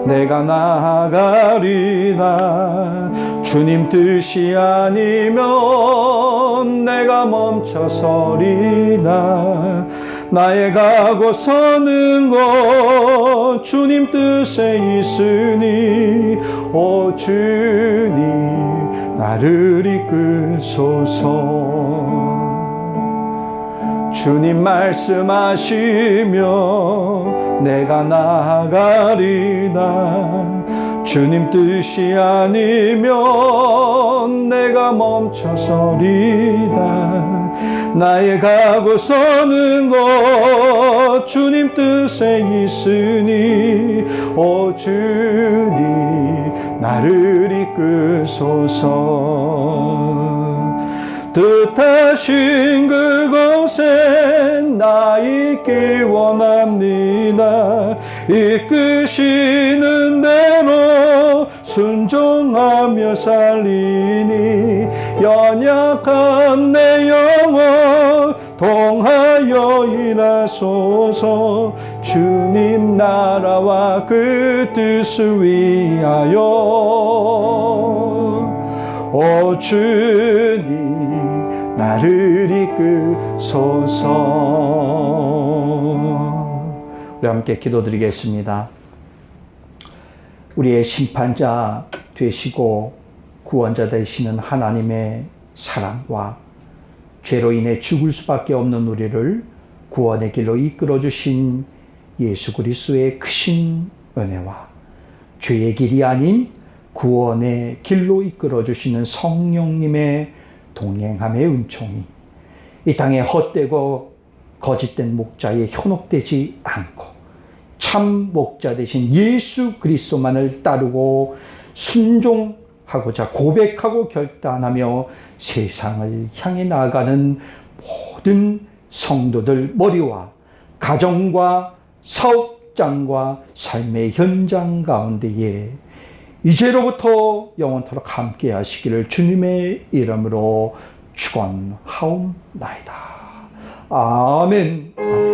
S1: 내가 나아가리라. 주님 뜻이 아니면 내가 멈춰서리라. 나의 가고 서는 것 주님 뜻에 있으니 오 주님 나를 이끄소서. 주님 말씀하시며 내가 나아가리라. 주님 뜻이 아니면 내가 멈춰서리라. 나의 가고 서는 것 주님 뜻에 있으니 오 주님 나를 이끄소서. 뜻하신 그곳에 나 있기 원합니다. 이끄시는 대로 순종하며 살리니 연약한 내 영혼 통하여 일하소서. 주님 나라와 그 뜻을 위하여 오 주님 나를 이끄소서. 우리 함께 기도드리겠습니다. 우리의 심판자 되시고 구원자 되시는 하나님의 사랑과 죄로 인해 죽을 수밖에 없는 우리를 구원의 길로 이끌어 주신 예수 그리스도의 크신 은혜와 죄의 길이 아닌 구원의 길로 이끌어 주시는 성령님의 동행함의 은총이 이 땅에 헛되고 거짓된 목자에 현혹되지 않고 참 목자 되신 예수 그리스도만을 따르고 순종하고자 고백하고 결단하며 세상을 향해 나아가는 모든 성도들 머리와 가정과 사업장과 삶의 현장 가운데에 이제로부터 영원토록 함께 하시기를 주님의 이름으로 축원하옵나이다. 아멘.